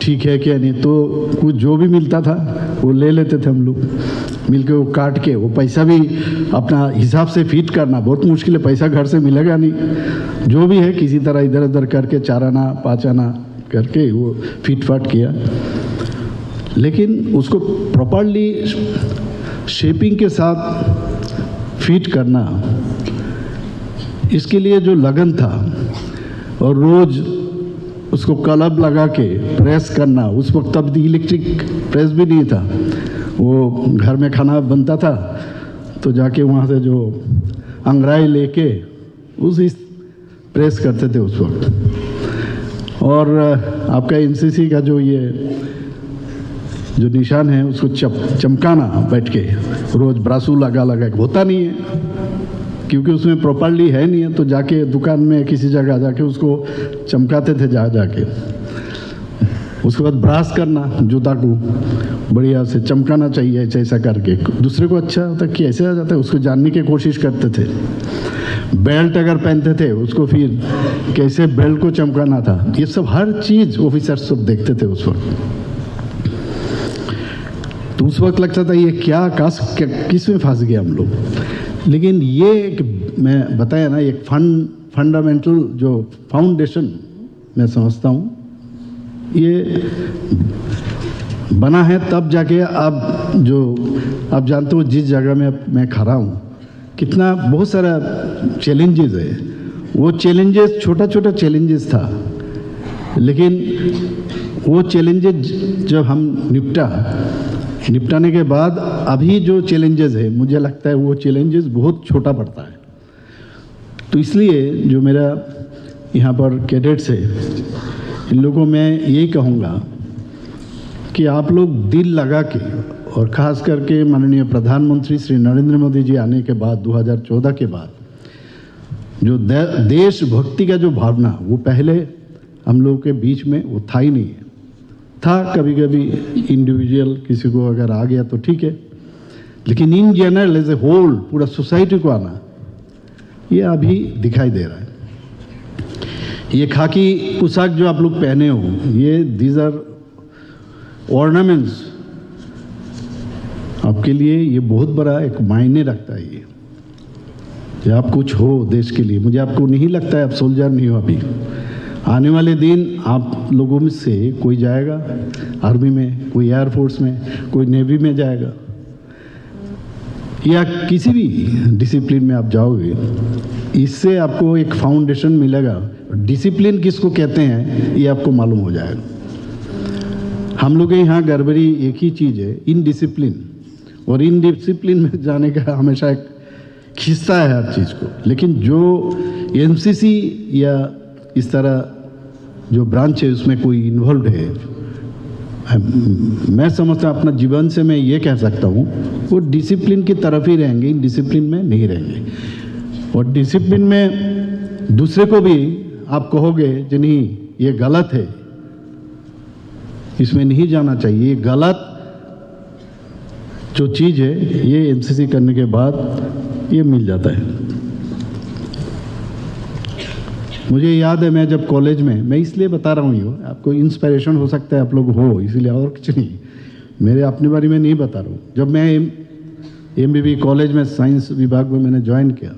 ठीक है क्या नहीं, तो कुछ जो भी मिलता था वो ले लेते थे हम लोग मिलके, वो काट के वो पैसा भी अपना हिसाब से फिट करना बहुत मुश्किल है, पैसा घर से मिलेगा नहीं, जो भी है किसी तरह इधर उधर करके 4 आना 5 आना करके वो फिट फाट किया। लेकिन उसको प्रॉपरली शेपिंग के साथ फिट करना, इसके लिए जो लगन था और रोज़ उसको कलब लगा के प्रेस करना, उस वक्त तब इलेक्ट्रिक प्रेस भी नहीं था, वो घर में खाना बनता था तो जाके वहाँ से जो अंगराई लेके उसी प्रेस करते थे उस वक्त। और आपका एनसीसी का जो ये जो निशान है उसको चमकाना बैठ के रोज़ ब्रासू लगा के होता नहीं है क्योंकि उसमें प्रॉपरली है नहीं है, तो जाके दुकान में किसी जगह जाके उसको चमकाते थे जाके। उसके बाद ब्रास करना, जूता को बढ़िया से चमकाना चाहिए ऐसा करके, दूसरे को अच्छा होता कि ऐसे आ जाता है उसको जानने की कोशिश करते थे। बेल्ट अगर पहनते थे उसको फिर कैसे बेल्ट को चमकाना था, ये सब हर चीज़ ऑफिसर्स सब देखते थे उस वक्त। तो उस वक्त लगता था ये क्या किस में फंस गए हम लोग। लेकिन ये एक मैं बताया ना, एक फंडामेंटल जो फाउंडेशन मैं समझता हूँ ये बना है तब जाके अब जो आप जानते हो जिस जगह में मैं खड़ा हूँ कितना बहुत सारा चैलेंजेस है, वो चैलेंजेस छोटा चैलेंजेस था, लेकिन वो चैलेंजेस जब हम निपटाने के बाद अभी जो चैलेंजेस है मुझे लगता है वो चैलेंजेस बहुत छोटा पड़ता है। तो इसलिए जो मेरा यहाँ पर कैडेट्स है इन लोगों में यही कहूँगा कि आप लोग दिल लगा के, और ख़ास करके माननीय प्रधानमंत्री श्री नरेंद्र मोदी जी आने के बाद 2014 के बाद जो देशभक्ति का जो भावना वो पहले हम लोगों के बीच में वो था ही नहीं है। था कभी कभी इंडिविजुअल किसी को अगर आ गया तो ठीक है, लेकिन in general as a whole पूरा सोसाइटी को आना ये अभी दिखाई दे रहा है। ये खाकी पोशाक जो आप लोग पहने हो ये दीज आर ऑर्नामेंट्स, आपके लिए ये बहुत बड़ा एक मायने रखता है। ये कि आप कुछ हो देश के लिए, मुझे आपको नहीं लगता है आप सोल्जर नहीं हो अभी। आने वाले दिन आप लोगों में से कोई जाएगा आर्मी में, कोई एयरफोर्स में, कोई नेवी में जाएगा, या किसी भी डिसिप्लिन में आप जाओगे, इससे आपको एक फाउंडेशन मिलेगा। डिसिप्लिन किसको कहते हैं ये आपको मालूम हो जाएगा। हम लोग के यहाँ गड़बड़ी एक ही चीज़ है, इनडिसिप्लिन, और इनडिसिप्लिन में जाने का हमेशा एक खिस्सा है हर चीज़ को। लेकिन जो एनसीसी या इस तरह जो ब्रांच है उसमें कोई इन्वॉल्व है, मैं समझता हूँ अपना जीवन से मैं ये कह सकता हूँ वो डिसिप्लिन की तरफ ही रहेंगे, इन डिसिप्लिन में नहीं रहेंगे। और डिसिप्लिन में दूसरे को भी आप कहोगे कि नहीं ये गलत है, इसमें नहीं जाना चाहिए, ये गलत जो चीज़ है ये एनसीसी करने के बाद ये मिल जाता है। मुझे याद है मैं जब कॉलेज में, मैं इसलिए बता रहा हूँ ये आपको इंस्पिरेशन हो सकता है आप लोग हो इसलिए, और कुछ नहीं, मेरे अपने बारे में नहीं बता रहा हूँ। जब मैं एमबीबी कॉलेज में साइंस विभाग में मैंने ज्वाइन किया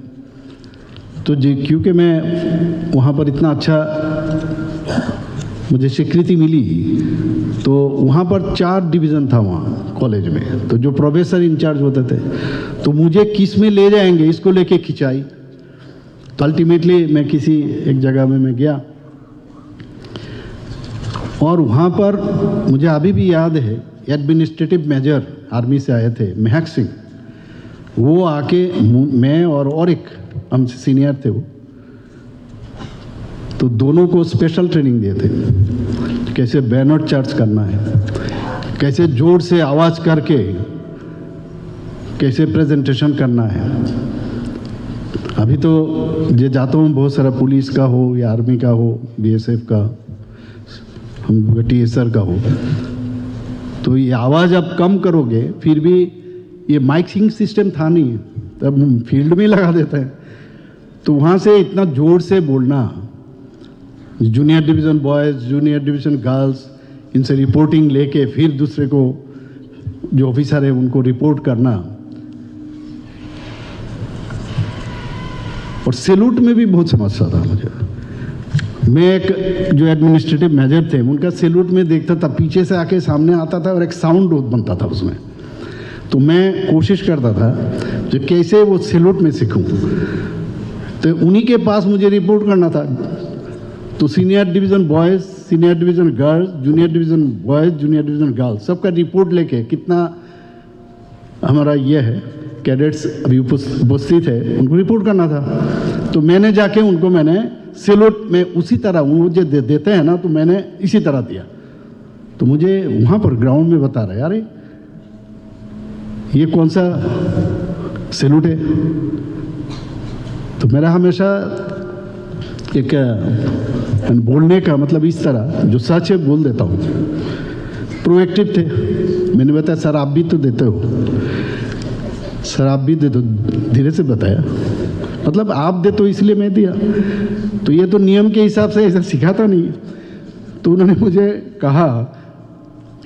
तो जी क्योंकि मैं वहाँ पर इतना अच्छा मुझे स्वीकृति मिली, तो वहाँ पर 4 डिवीज़न था वहाँ कॉलेज में, तो जो प्रोफेसर इंचार्ज होते थे तो मुझे किस में ले जाएंगे इसको लेके खिंचाई। तो अल्टीमेटली मैं किसी एक जगह में मैं गया और वहाँ पर मुझे अभी भी याद है एडमिनिस्ट्रेटिव मेजर आर्मी से आए थे महक सिंह, वो आके मैं और एक हमसे सीनियर थे वो, तो दोनों को स्पेशल ट्रेनिंग दिए थे कैसे बैनर चार्ज करना है, कैसे जोर से आवाज़ करके कैसे प्रेजेंटेशन करना है। अभी तो ये जाता हूँ बहुत सारा पुलिस का हो या आर्मी का हो, बीएसएफ का, हम टीएसआर का हो, तो ये आवाज़ आप कम करोगे, फिर भी ये माइकिंग सिस्टम था नहीं, तब फील्ड में लगा देता है, तो वहाँ से इतना जोर से बोलना, junior division boys, junior division girls, इनसे रिपोर्टिंग लेके फिर दूसरे को जो ऑफिसर है उनको रिपोर्ट करना, और सैल्यूट में भी बहुत समस्या था मुझे। मैं एक जो एडमिनिस्ट्रेटिव मैनेजर थे उनका सैल्यूट में देखता था, पीछे से आके सामने आता था और एक साउंड बनता था उसमें, तो मैं कोशिश करता था जो कैसे वो सैल्यूट में सीखूं, तो उन्हीं के पास मुझे रिपोर्ट करना था। तो senior division boys, senior division girls, junior division boys, junior division girls, सबका रिपोर्ट लेके कितना हमारा ये है कैडेट्स अभी उपस्थित है उनको रिपोर्ट करना था। तो मैंने जाके उनको मैंने सैल्यूट में उसी तरह वो जो देते हैं ना, तो मैंने इसी तरह दिया। तो मुझे वहाँ पर ग्राउंड में बता रहे, अरे ये कौन सा सैल्यूट है। तो मेरा हमेशा एक बोलने का मतलब इस तरह जो सच है बोल देता हूँ, प्रोएक्टिव थे। मैंने बताया सर आप भी तो देते हो, सर आप भी दे दो, धीरे से बताया, मतलब आप दे तो इसलिए मैं दिया, तो ये तो नियम के हिसाब से ऐसा सिखाता नहीं। तो उन्होंने मुझे कहा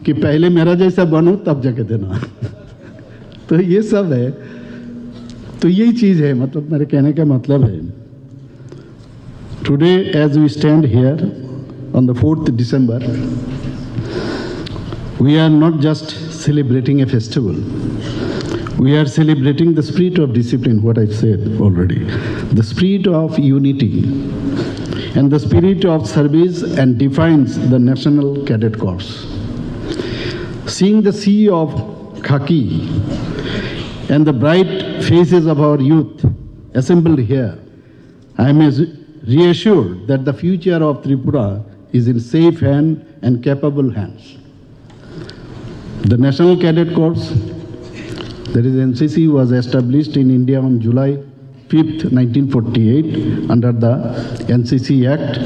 कि पहले मेरा जैसा बनो तब जाके देना। तो ये सब है, तो यही चीज़ है, मतलब मेरे कहने का मतलब है today as we stand here on the 4th December, we are not just celebrating a festival, we are celebrating the spirit of discipline, what I said already, the spirit of unity and the spirit of service, and defines the National Cadet Corps. Seeing the sea of khaki and the bright faces of our youth assembled here, I am reassured that the future of Tripura is in safe hands and capable hands. The National Cadet Corps, that is NCC, was established in India on July 5th, 1948 under the NCC Act.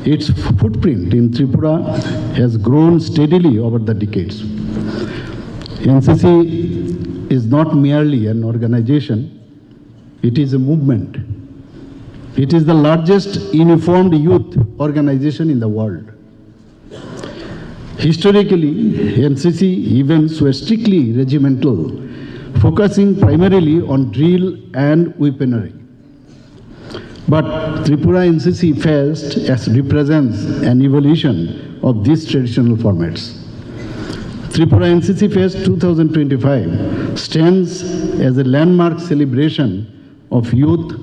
Its footprint in Tripura has grown steadily over the decades. NCC is not merely an organization, it is a movement. It is the largest uniformed youth organization in the world. Historically, NCC events were strictly regimental, focusing primarily on drill and weaponry. But Tripura NCC Fest represents an evolution of these traditional formats. Tripura NCC Fest 2025 stands as a landmark celebration of youth,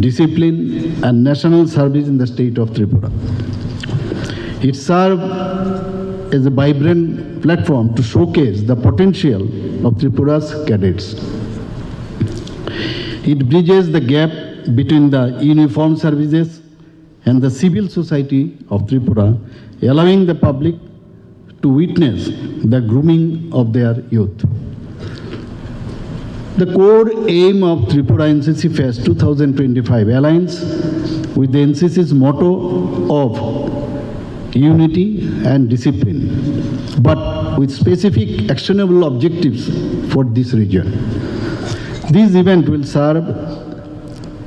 discipline and national service in the state of Tripura. It serves as a vibrant platform to showcase the potential of Tripura's cadets. It bridges the gap between the uniformed services and the civil society of Tripura, allowing the public to witness the grooming of their youth. The core aim of Tripura NCC Fest 2025 aligns with the NCC's motto of unity and discipline, but with specific actionable objectives for this region. This event will serve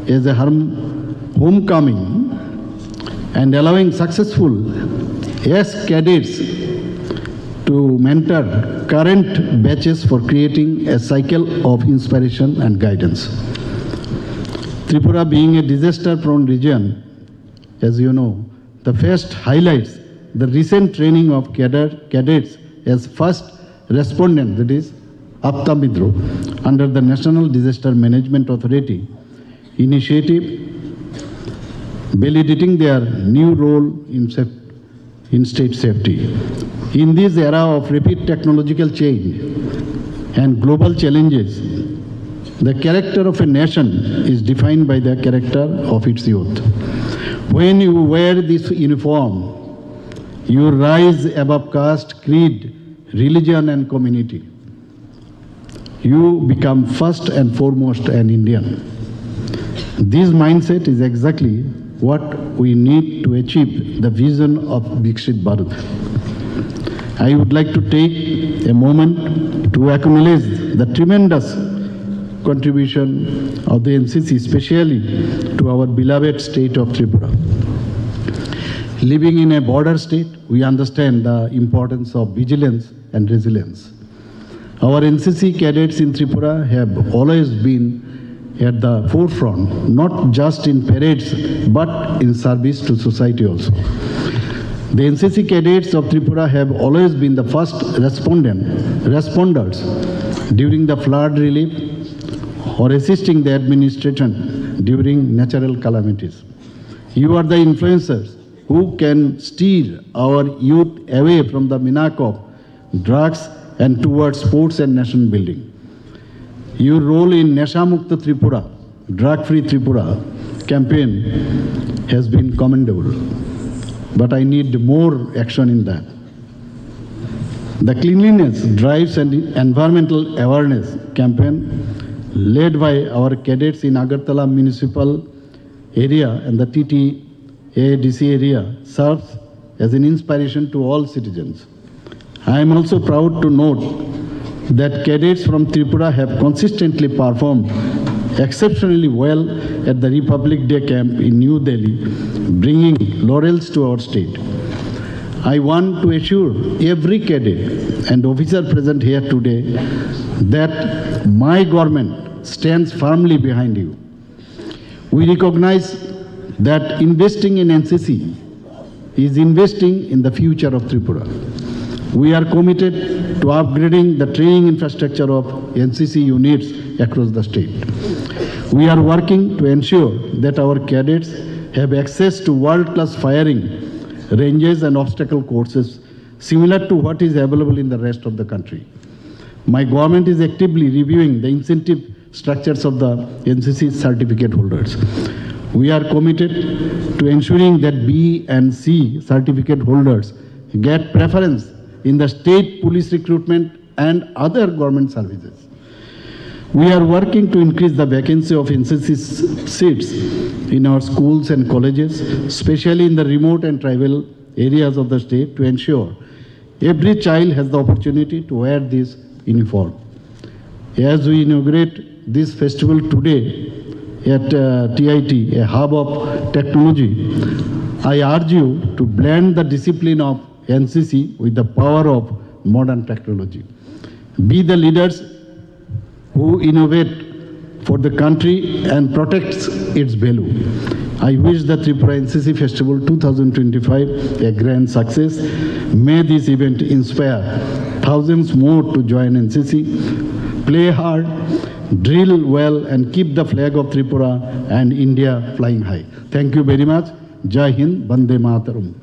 as a homecoming and allowing successful cadets to mentor current batches for creating a cycle of inspiration and guidance. Tripura being a disaster-prone region, as you know, the fest highlights the recent training of cadets as first respondent, that is, Apta Midro, under the National Disaster Management Authority initiative, validating their new role in state safety. In this era of rapid technological change and global challenges, the character of a nation is defined by the character of its youth. When you wear this uniform, you rise above caste, creed, religion and community. You become first and foremost an Indian. This mindset is exactly what we need to achieve the vision of Viksit Bharat. I would like to take a moment to acknowledge the tremendous contribution of the NCC, especially to our beloved state of Tripura. Living in a border state, we understand the importance of vigilance and resilience. Our NCC cadets in Tripura have always been at the forefront, not just in parades, but in service to society also. The NCC cadets of Tripura have always been the first responders during the flood relief or assisting the administration during natural calamities. You are the influencers who can steer our youth away from the minak of drugs and towards sports and nation building. Your role in Nasha Mukta Tripura, Drug-Free Tripura campaign has been commendable, but I need more action in that. The cleanliness drives and environmental awareness campaign led by our cadets in Agartala municipal area and the TTADC area serves as an inspiration to all citizens. I am also proud to note that cadets from Tripura have consistently performed exceptionally well at the Republic Day camp in New Delhi, bringing laurels to our state. I want to assure every cadet and officer present here today that my government stands firmly behind you. We recognize that investing in NCC is investing in the future of Tripura. We are committed to upgrading the training infrastructure of NCC units across the state. We are working to ensure that our cadets have access to world-class firing ranges and obstacle courses similar to what is available in the rest of the country. My government is actively reviewing the incentive structures of the NCC certificate holders. We are committed to ensuring that B and C certificate holders get preference in the state police recruitment and other government services. We are working to increase the vacancy of NCC seats in our schools and colleges, especially in the remote and tribal areas of the state, to ensure every child has the opportunity to wear this uniform. As we inaugurate this festival today at TIT, a hub of technology, I urge you to blend the discipline of NCC with the power of modern technology. Be the leaders who innovate for the country and protects its value. I wish the Tripura NCC Festival 2025 a grand success. May this event inspire thousands more to join NCC, play hard, drill well, and keep the flag of Tripura and India flying high. Thank you very much. Jai Hind, Bande Mataram.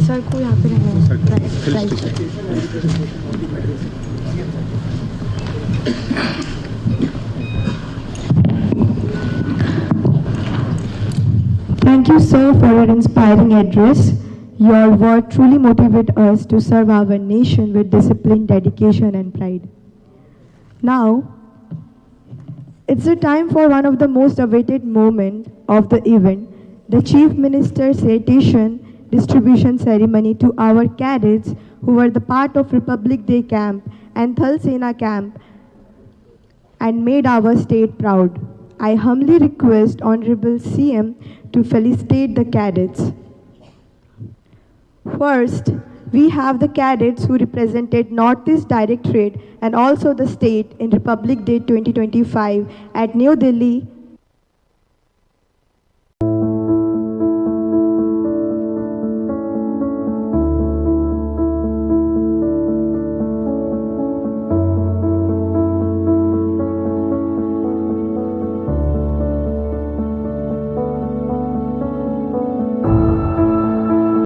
Sir को यहाँ पे रहना Thank you, sir, for your inspiring address. Your word truly motivated us to serve our nation with discipline, dedication, and pride. Now, it's the time for one of the most awaited moments of the event, the Chief Minister's citation distribution ceremony to our cadets who were the part of Republic Day camp and Thal Sena camp and made our state proud. I humbly request Honorable CM to felicitate the cadets. First, we have the cadets who represented Northeast Directorate and also the state in Republic Day 2025 at New Delhi